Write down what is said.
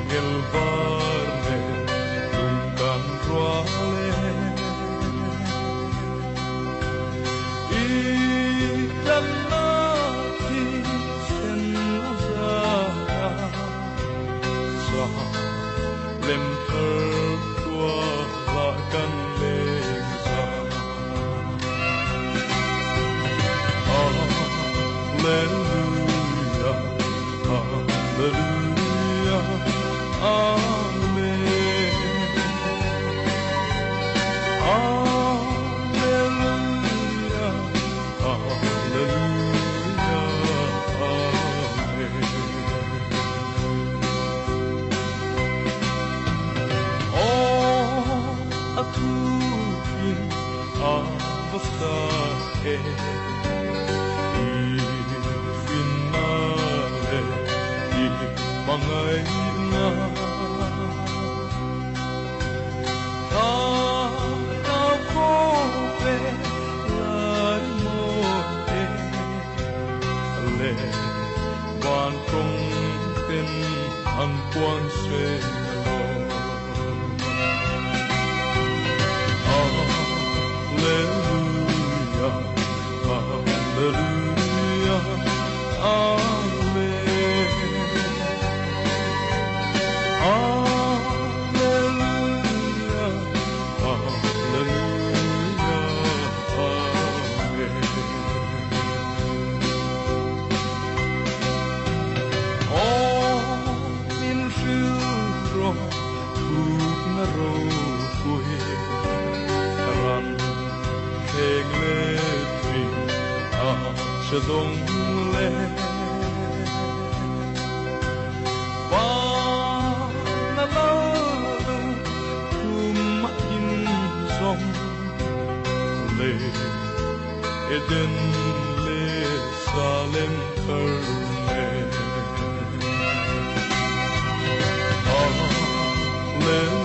Angel varne tunkan ruale ikan mati senja sa lem tertua lakan lesa Hallelujah, Hallelujah, Amen. Hallelujah, Hallelujah, Amen. Oh, atupin avastake. Mangay na Tao ko pe Lai mo e Le Ban trong tin An quan se lo Hallelujah Hallelujah Amen. Hallelujah, Hallelujah, Amen. Oh, min furo, huk na rokui, ran keng letri, chadong le. Eden le salem karne. Hallelujah.